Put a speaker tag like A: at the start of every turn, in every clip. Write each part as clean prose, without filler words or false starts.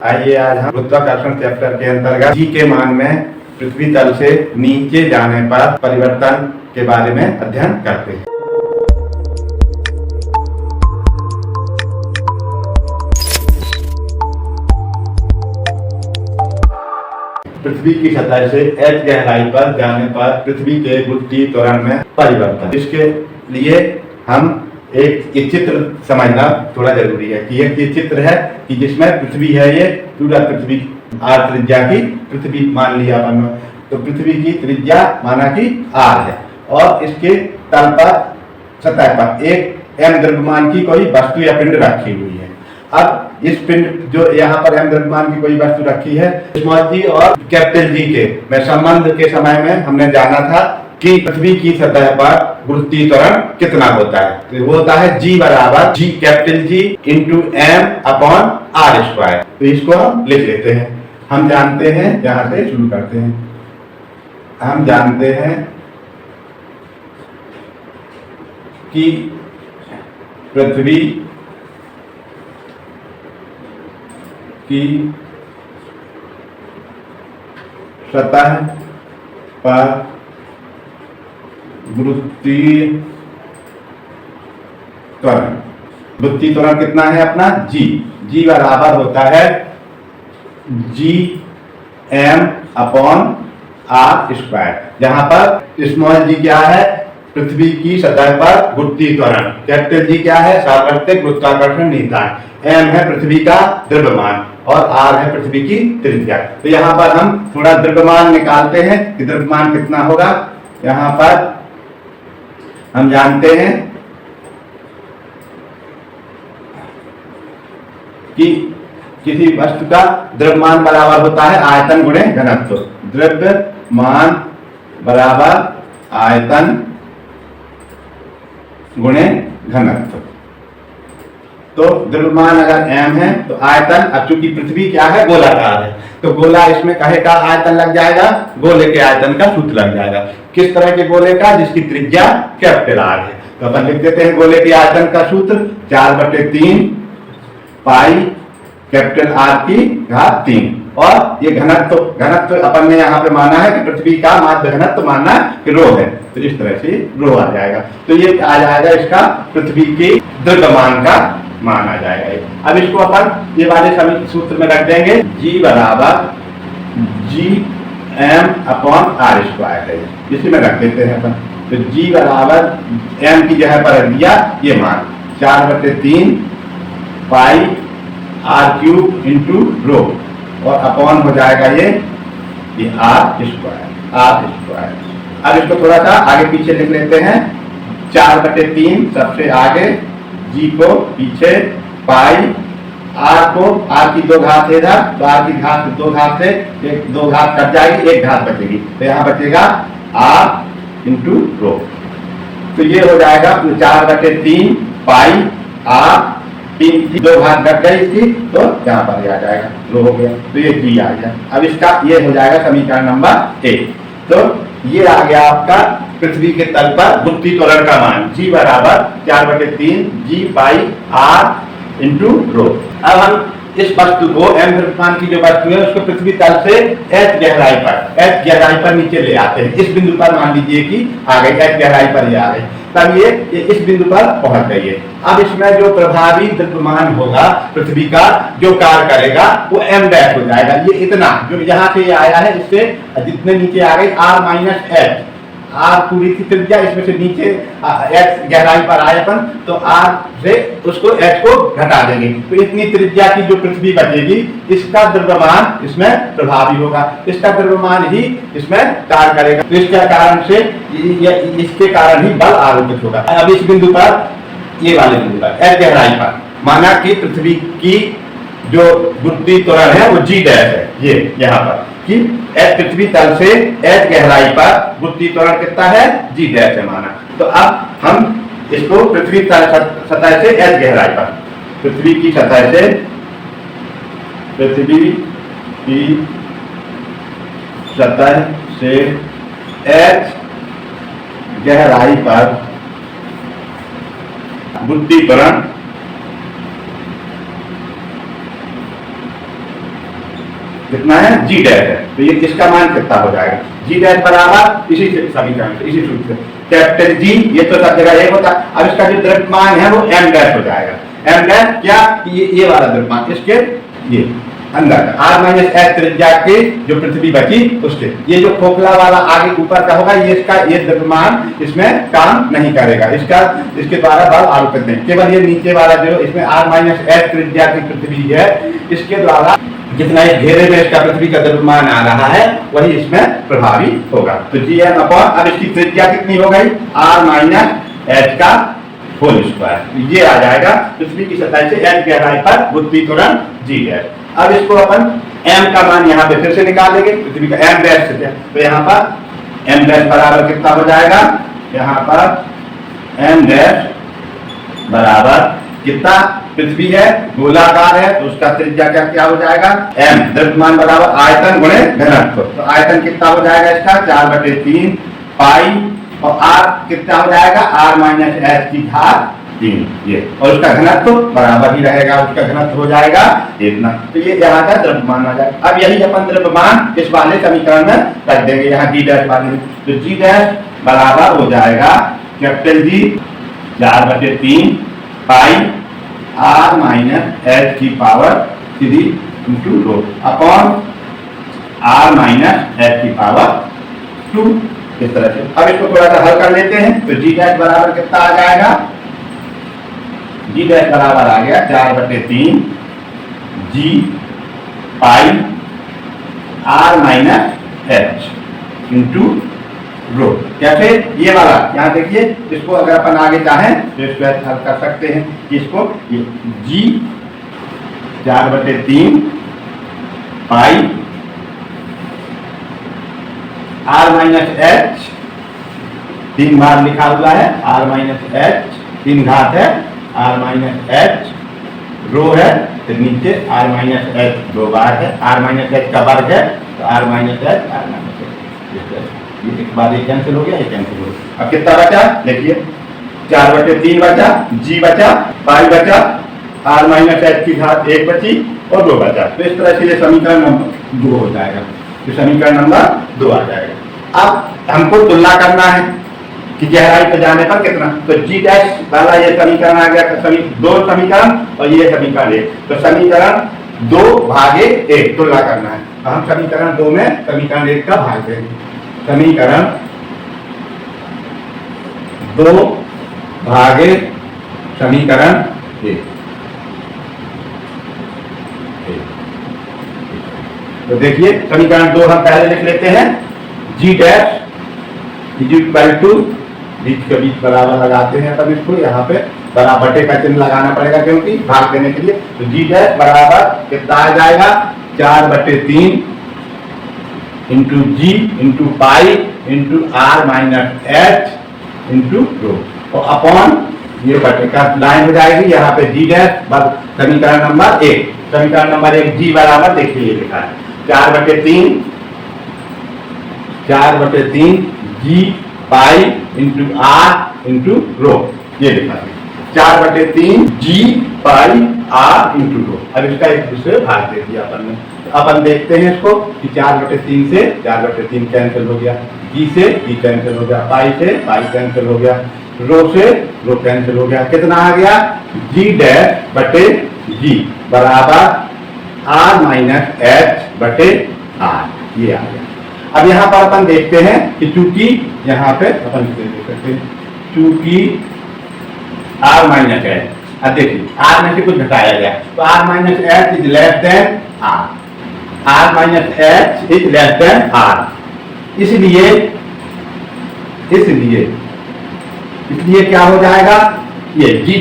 A: आइए आज हम गुरुत्वाकर्षण चैप्टर के अंतर्गत जी के मान में पृथ्वी तल से नीचे जाने पर परिवर्तन के बारे में अध्ययन करते हैं। पृथ्वी की सतह से h गहराई पर जाने पर पृथ्वी के गुरुत्वीय त्वरण में परिवर्तन। इसके लिए हम एक ये चित्र समझना थोड़ा जरूरी है कि ये चित्र है कि जिसमें पृथ्वी है, ये पूरा पृथ्वी r त्रिज्या की पृथ्वी मान लिया अपन, तो पृथ्वी की त्रिज्या माना कि r है और इसके तल पर सतह पर एक m द्रव्यमान की कोई वस्तु या पिंड रखी हुई है। अब इस पिंड जो यहाँ पर m द्रव्यमान की कोई वस्तु रखी है, स्मॉल जी और कैपिटल जी के में संबंध के समय में हमने जाना था कि पृथ्वी की सतह पर गुरुत्वीय त्वरण कितना होता है। तो वो होता है G बराबर G capital G into M upon R square. तो इसको हम लिख लेते हैं। हम जानते हैं, यहाँ से शुरू करते हैं। हम जानते हैं कि पृथ्वी की सतह पर गुरुत्वीय त्वरण कितना है अपना G बराबर होता है G M upon R square, जहां पर स्मॉल जी क्या है, पृथ्वी की सतह पर गुरुत्वीय त्वरण, कैपिटल जी क्या है, सार्वत्रिक गुरुत्वाकर्षण नियतांक, M है पृथ्वी का द्रव्यमान और R है पृथ्वी की त्रिज्या। तो यहाँ पर हम थोड़ा द्रव्यमान निकालते हैं कि द्रव्यमान कितना होगा। यहाँ पर हम जानते हैं कि किसी वस्तु का द्रव्यमान बराबर होता है आयतन गुणे घनत्व। द्रव्यमान बराबर आयतन गुणे घनत्व। तो द्रव्यमान अगर m है तो आयतन, अब चूंकि पृथ्वी क्या है, गोलाकार है, तो गोला इसमें कहे का आयतन लग जाएगा, गोले के आयतन का सूत्र लग जाएगा। किस तरह के गोले का, जिसकी त्रिज्या कैपिटल R है। तो अपन लिख देते हैं गोले के आयतन का सूत्र 4/3 पाई कैपिटल R की घात 3। और ये घनत्व अपन ने यहाँ पे माना है कि पृथ्वी का माध्य घनत्व मानना है कि रो है, तो इस तरह से रो आ जाएगा। तो ये आ जाएगा इसका पृथ्वी के द्रव्यमान का मान आ जाएगा। अब इसको अपन ये वाले सभी सूत्र में रख देंगे। G बराबर G M upon R square है, इसी में रख देते हैं अपन। तो G बराबर M की जगह पर दिया ये मान 4/3 पाई R क्यूब इंटू रो और अपॉन हो जाएगा ये R स्क्वायर। अब इसको थोड़ा सा आगे पीछे लिख लेते हैं। 4/3 सबसे आगे, G को पीछे, पाई R को, R की 2 घात है इधर, तो R की घात 2 घात से एक 2 घात कट जाएगी, 1 घात बचेगी, तो यहाँ बचेगा R इंटू रो। तो ये हो जाएगा 4/3 पाई R, 2 घात कट गई इसकी, तो यहाँ पर आ जाएगा रो हो गया। तो ये G आ गया। अब इसका ये हो जाएगा समीकरण नंबर 1। तो ये आ गया आपका पृथ्वी के तल पर गुरुत्वीय त्वरण का मान G बराबर 4/3 G पाई R इंटू रो। अब हम इस वस्तु को, m द्रव्यमान की जो वस्तु है उसको पृथ्वी तल से h गहराई पर नीचे ले आते हैं। इस बिंदु पर मान लीजिए कि आ गई, h गहराई पर ये आ गई, तब ये इस बिंदु पर पहुंच गई है। अब इसमें जो प्रभावी द्रव्यमान होगा पृथ्वी का, जो कार्य करेगा वो m डैश हो जाएगा। ये इतना जो यहाँ से ये आया है, इससे जितने नीचे आ गई R माइनस h, R पूरी की त्रिज्या, इसमें से नीचे h गहराई पर आए अपन, तो R से उसको h को घटा देंगे, तो इतनी त्रिज्या की जो पृथ्वी बचेगी, इसका द्रव्यमान इसमें प्रभावी होगा, इसका द्रव्यमान ही इसमें कार्य करेगा। तो इसके कारण से इसके कारण ही बल आरोपित होगा। अब इस बिंदु पर, ये वाले बिंदु पर h गहराई पर माना कि पृथ्वी की जो गुरुत्वीय त्वरण है वो G डैश है, ये यहाँ पर कि पृथ्वी तल से h गहराई पर गुरुत्वीय त्वरण कितना है, G डैश है माना। तो अब हम इसको पृथ्वी सतह से h गहराई पर, पृथ्वी की सतह से, पृथ्वी की सतह से h गहराई पर गुरुत्वीय त्वरण कितना है जी डैश है, तो ये इसका मान कितना हो जाएगा, जी डैश बराबर इसी समीकरण से, इसी सूत्र से कैपिटल जी, ये तो सब जगह एक होता है। अब इसका जो द्रव्यमान है वो एम डैश हो जाएगा, एम डैश क्या, ये वाला द्रव्यमान, इसके ये अंदर आर माइनस एच त्रिज्या के जो पृथ्वी बची उसके, ये जो खोखला वाला आगे ऊपर का होगा ये इसका ये द्रव्यमान इसमें काम नहीं करेगा, इसका इसके द्वारा बल आरोपित नहीं, केवल ये नीचे वाला जो इसमें आर माइनस एच त्रिज्या की पृथ्वी है इसके द्वारा जितना इस घेरे में इसका पृथ्वी का द्रव्यमान आ रहा है वही इसमें प्रभावी होगा। तो जी एम अपॉन, अब इसकी त्रिज्या कितनी हो गई, आर माइनस एच का होल स्क्वायर, ये आ जाएगा पृथ्वी की सतह से एच गहराई पर बुद्धि त्वरण जी डैश। अब इसको अपन m का मान यहाँ पे फिर से निकालेंगे, पृथ्वी का m डैश से, तो यहाँ पर m डैश बराबर कितना हो जाएगा, यहाँ पर m डैश बराबर कितना, पृथ्वी है गोलाकार है तो उसका त्रिज्या क्या क्या हो जाएगा, m द्रव्यमान बराबर आयतन गुणे घनत्व, तो आयतन कितना हो जाएगा इसका 4/3 पाई, और r कितना हो जाएगा r माइनस एच की घात 3, ये, और उसका घनत्व बराबर ही रहेगा, उसका घनत्व हो जाएगा इतना, तो ये यहाँ का द्रव्यमान आ जाएगा। अब यही अपन द्रव्यमान इस वाले समीकरण में रख देंगे यहाँ जी डैश वाले में, तो जी डैश बराबर हो जाएगा capital G 4/3 pi r minus h की power 3 into rho upon r minus h की पावर 2, इस तरह से। अब इसको थोड़ा सा हल कर लेते हैं, तो जी डैश बराबर कितना आ जाएगा, जी डैश बराबर आ गया 4/3 G pi r minus H into rho, कैसे, ये वाला यहाँ देखिए, इसको अगर अपन आगे चाहें तो इसको हल कर सकते हैं, इसको जी 4/3 पाई आर माइनस एच, 3 बार लिखा हुआ है, आर माइनस एच 3 घात है, आर माइनस एच रो है, तो नीचे आर माइनस एच 2 बार है, आर माइनस एच का वर्ग है तो R minus H R minus H, ये एक बार ये कैंसिल हो गया, ये कैंसिल हो गया। अब कितना बचा, देखिए 4/3 बचा, जी बचा, पाई बचा, आर माइनस एच की घात 1 बची और 2 बचा, तो इस तरह से ये समीकरण नंबर 2 हो जाएगा, तो समीकरण नंबर 2 आ जाएगा। अब हमको तुलना करना है कि गहराई पे जाने पर कितना, तो जी डैश वाला ये समीकरण आ गया, 2 समीकरण और ये समीकरण 1, तो समीकरण 2/1 तुलना करना है, तो हम समीकरण 2 में समीकरण 1 का भाग देंगे, समीकरण 2/1 समीकरण 1, तो देखिए समीकरण 2 हम पहले लिख लेते हैं, जी डैश इज इक्वल टू, बीच के बीच बराबर लगाते हैं, तब इसको यहाँ पे बराबर का चिन्ह लगाना पड़ेगा क्योंकि भाग देने के लिए, तो जी डैश बराबर कितना आ जाएगा 4/3 into G into pi into R minus H into rho, और अपॉन ये बटे का लाइन हो जाएगी, यहाँ पे जी डैश समीकरण नंबर 1, समीकरण नंबर 1 जी बराबर देखिए लिखा है 4/3 G pi into r into rho, ये लिखा है 4/3 जी पाई आर इंटू रो। अब इसका एक दूसरे भाग दे दिया अपन ने, तो अपन देखते हैं इसको कि 4/3 से 4/3 कैंसिल हो गया, जी से जी कैंसिल हो गया, पाई से पाई कैंसिल हो गया, रो से रो कैंसिल हो गया, कितना आ गया जी डैश बटे जी बराबर आर माइनस एच बटे आर, ये आ गया। अब यहाँ पर अपन देखते हैं कि चूंकि यहाँ पे अपन देख सकते हैं चूंकि आर माइनस एच, अब देखिए आर में से कुछ घटाया गया तो R minus H is less than R, R minus H is less than R, इसलिए क्या हो जाएगा, ये जी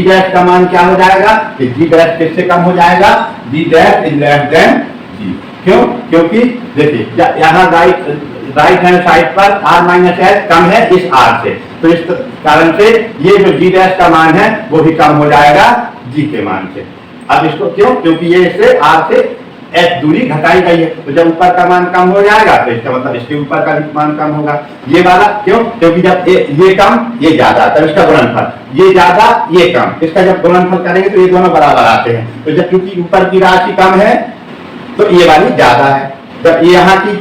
A: डैश का मान क्या हो जाएगा, कि जी डैश किससे कम हो जाएगा, जी डैश इज लेस देन जी, क्यों, क्योंकि देखिए यहाँ राइट हैंड साइड पर आर माइनस एच कम है इस आर से, तो इस कारण से ये जो जी डैश का मान है वो भी कम हो जाएगा जी के मान से। अब इसको क्यों, क्योंकि ये इससे आर से एच दूरी घटाई गई है, तो जब ऊपर का मान कम हो जाएगा तो इसका मतलब इसके ऊपर का मान कम होगा, ये वाला क्यों, क्योंकि जब ये कम ये ज्यादा, तब इसका गुणनफल ये ज्यादा ये कम, इसका जब गुणनफल करेंगे तो ये दोनों बराबर आते हैं, तो जब चूंकि ऊपर की राशि कम है तो ये वाली ज्यादा है। जब ये यहाँ की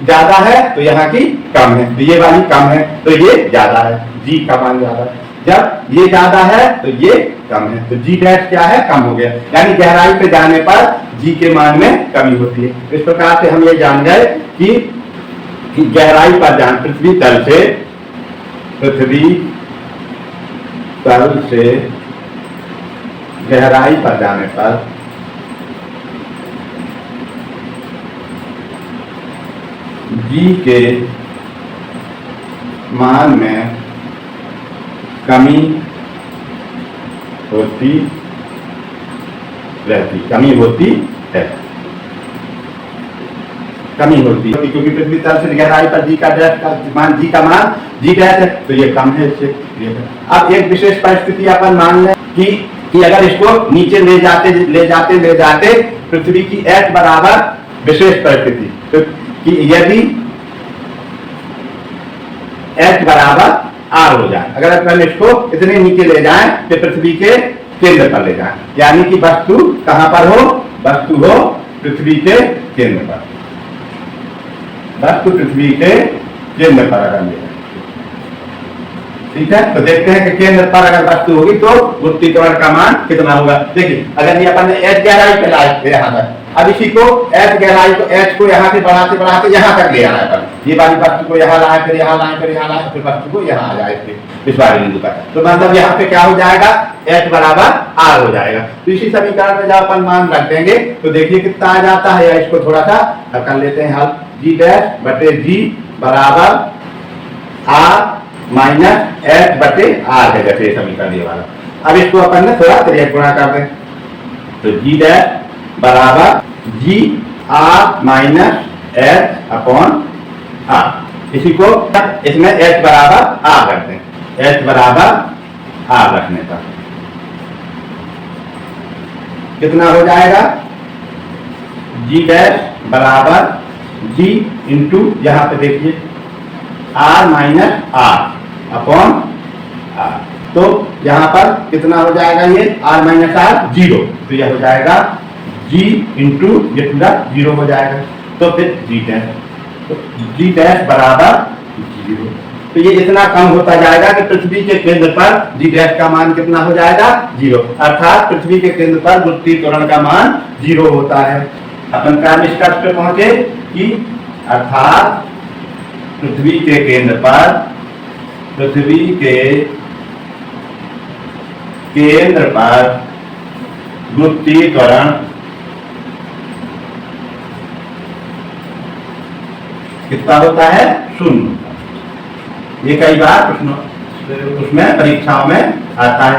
A: ज्यादा है तो यहाँ की कम है, तो ये वाली कम है तो ये ज्यादा है, जी का मान ज्यादा है। जब ये ज्यादा है तो ये कम है, तो जी डैश क्या है, कम हो गया। यानी गहराई पे जाने पर जी के मान में कमी होती है। इस प्रकार से हम ये जान गए कि गहराई पर जान पृथ्वी तल से गहराई पर जाने पर जी के मान में कमी होती है, क्योंकि पृथ्वी तल से गहराई पर जी का डैश का मान जी डैश है तो ये कम है इससे। अब एक विशेष परिस्थिति अपन मान लें कि अगर इसको नीचे ले जाते पृथ्वी की एच बराबर विशेष परिस्थिति, तो कि यदि एच बराबर आर हो जाए, अगर अपन इसको इतने नीचे ले जाएं तो पृथ्वी के केंद्र पर ले जाएं, यानी कि वस्तु कहां पर हो, वस्तु हो पृथ्वी के केंद्र पर, वस्तु पृथ्वी के केंद्र पर अगर ले जाए, ठीक है। तो देखते हैं कि केंद्र पर अगर वस्तु होगी तो गुरुत्वाकर्षण का मान कितना होगा। देखिए अगर ये अपन ने एच गहराई पे लाए यहाँ तक, अब इसी को एच गहराई को एच को यहाँ से बढ़ाते यहाँ तक ले आना है अपन, ये वाली वस्तु को यहाँ लाए फिर यहाँ लाए फिर यहाँ लाए फिर वस्तु को यहाँ आ जाए इस वाले बिंदु पर, तो मतलब यहाँ पे क्या हो जाएगा, एच बराबर आर हो जाएगा। तो इसी समीकरण में जब अपन मान रख देंगे तो देखिए कितना आ जाता है, या इसको थोड़ा सा कर लेते हैं हल, जी डैश बटे जी बराबर आर माइनस एच बटे आर है, जैसे समीकरण ये वाला। अब इसको अपन ने थोड़ा त्रिज्या गुणा कर दें, तो जी डैश बराबर G r minus h upon r, इसी को इसमें एच बराबर आर रख दें, एच बराबर आर रखने पर कितना हो जाएगा, जी डैश बराबर जी इंटू यहाँ पे देखिए R minus R upon R, तो यहाँ पर कितना हो जाएगा, ये आर माइनस आर जीरो, तो यह हो जाएगा जी इंटू ये पूरा जीरो हो जाएगा, तो फिर जी डैश, तो जी डैश बराबर जीरो, तो ये इतना कम होता जाएगा कि पृथ्वी के केंद्र पर जी डैश का मान कितना हो जाएगा, जीरो, अर्थात पृथ्वी के केंद्र पर गुरुत्वीय त्वरण का मान जीरो होता है। अपन क्या निष्कर्ष पे पहुंचे कि अर्थात पृथ्वी के केंद्र पर गुरुत्वीय त्वरण कितना होता है, शून्य। ये कई बार प्रश्न उसमें परीक्षाओं में आता है,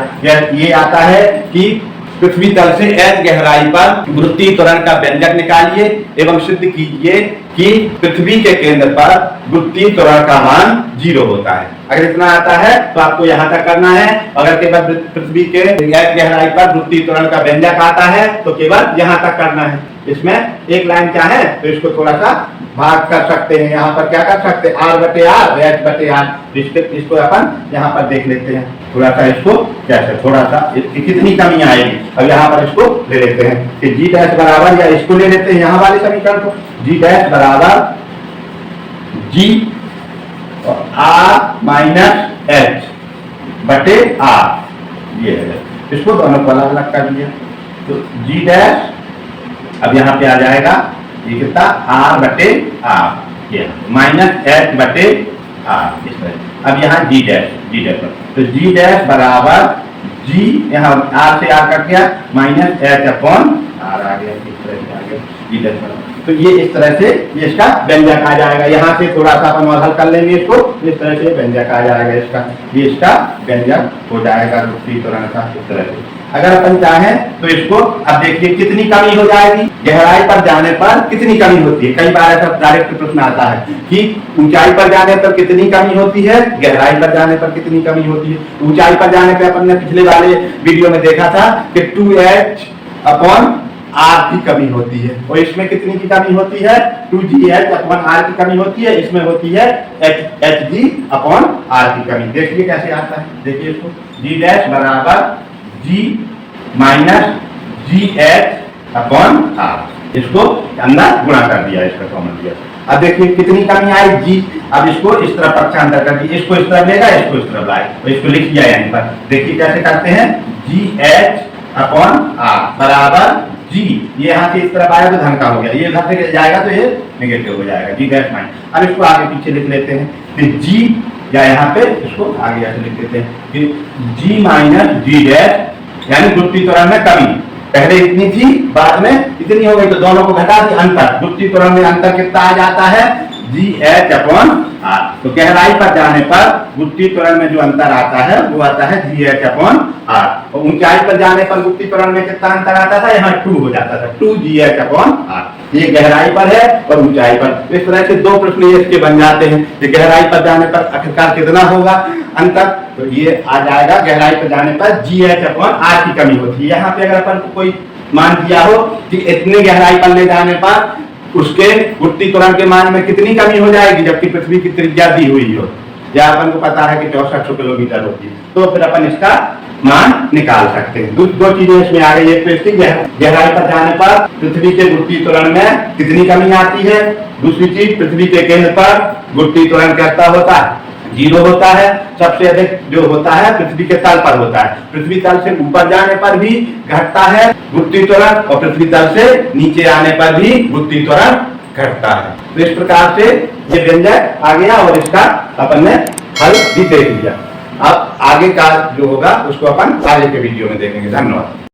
A: ये आता है कि पृथ्वी तल से एच गहराई पर गुरुत्वीय त्वरण का व्यंजक निकालिए एवं सिद्ध कीजिए कि पृथ्वी के केंद्र पर गुरुत्वीय त्वरण का मान जीरो होता है। अगर इतना आता है तो आपको यहाँ तक करना है, अगर केवल पृथ्वी के एच गहराई पर गुरुत्वीय त्वरण का व्यंजक आता है तो केवल यहाँ तक करना है। इसमें एक लाइन क्या है, तो इसको थोड़ा सा भाग कर सकते हैं, यहाँ पर क्या कर सकते हैं, आर बटे आर एच बटे आर, इसको अपन यहाँ पर देख लेते हैं थोड़ा सा, इसको कैसे थोड़ा सा कितनी कमी आएगी। अब यहाँ पर इसको ले लेते हैं कि जी डैश बराबर, या इसको ले लेते हैं यहाँ वाले समीकरण को, जी डैश बराबर जी आर माइनस एच बटे आर, ये है, इसको दोनों को अलग अलग कर दिया, तो जी डैश अब यहाँ पे आ जाएगा ये कितना, आर बटे आर, ये माइनस एच बटे आर, इस तरह। अब यहाँ जी डैश पर, तो जी डैश बराबर जी, यहाँ आर से आर कट गया, माइनस एच अपॉन आर आ गया, इस तरह से आ गया जी डैश बराबर। तो ये इस तरह से ये इसका व्यंजक आ जाएगा, यहाँ से थोड़ा सा अपन हल कर लेंगे इसको, इस तरह से व्यंजक आ जाएगा इसका, ये इसका व्यंजक हो जाएगा गुरुत्वीय त्वरण का, इस तरह से। अगर अपन चाहें तो इसको अब देखिए कितनी कमी हो जाएगी, गहराई पर जाने पर कितनी कमी होती है। कई बार ऐसा डायरेक्ट प्रश्न आता है कि ऊंचाई पर जाने पर कितनी कमी होती है, गहराई पर जाने पर कितनी कमी होती है। ऊंचाई पर जाने पर अपन ने पिछले वाले वीडियो में देखा था कि 2h अपॉन आर की कमी होती है, और इसमें कितनी की कमी होती है, 2gh अपॉन आर की कमी होती है, इसमें होती है hg अपॉन आर की कमी। देखिए कैसे आता है, देखिए इसको, जी डैश बराबर G minus G h upon r, इसको अंदर गुणा कर दिया, इसका कॉमन दिया। अब देखिए कितनी कमी आई जी। अब इसको इस तरफ पक्षांतर कर दिया, इसको इस तरफ लेगा, इसको इस तरफ लाए, तो इसको लिख दिया यहीं पर। देखिए कैसे करते हैं, GH/R बराबर जी। ये यहाँ से इस तरफ आया तो धन का हो गया, ये इधर से जाएगा तो ये नेगेटिव हो जाएगा, G डैश माइनस। अब इसको आगे पीछे लिख लेते हैं कि G, या यहाँ पे इसको आगे ऐसे लिख देते हैं कि G माइनस G डैश, यानी गुरुत्वीय त्वरण में कमी। पहले इतनी थी, बाद में इतनी हो गई, तो दोनों को घटा दी, अंतर। गुरुत्वीय त्वरण में अंतर कितना आ जाता है, GH/R। तो गहराई पर जाने पर गुरुत्वीय त्वरण में जो अंतर आता है वो आता है GH/R, और ऊंचाई पर जाने पर गुरुत्वीय त्वरण में कितना अंतर आता था, यहाँ 2 हो जाता था, 2GH/R। ये गहराई पर है और ऊंचाई पर। इस तरह से दो प्रश्न ये इसके बन जाते हैं कि गहराई पर जाने पर आखिरकार कितना होगा अंतर, तो ये आ जाएगा गहराई पर जाने पर GH/R की कमी होती है। यहाँ पे अगर अपन को कोई मान दिया हो कि इतने गहराई पर ले जाने पर उसके गुरुत्वीय त्वरण के मान में कितनी कमी हो जाएगी, जबकि पृथ्वी की त्रिज्या दी हुई हो, या अपन को पता है कि 6400 किलोमीटर होती है, तो फिर अपन इसका मान निकाल सकते हैं। दो चीजें इसमें आ गई, एक तो इसकी गहराई पर जाने पर पृथ्वी के गुरुत्वीय त्वरण में कितनी कमी आती है, दूसरी चीज पृथ्वी के केंद्र पर गुरुत्वीय त्वरण कितना होता है, 0 होता है। सबसे अधिक जो होता है पृथ्वी के तल पर होता है, पृथ्वी तल से ऊपर जाने पर भी घटता है गुरुत्वीय त्वरण, और पृथ्वी तल से नीचे आने पर भी गुरुत्वीय त्वरण घटता है। तो इस प्रकार से ये व्यंजक आ गया और इसका अपन ने हल भी देख लिया। अब आगे का जो होगा उसको अपन आगे के वीडियो में देखेंगे। धन्यवाद।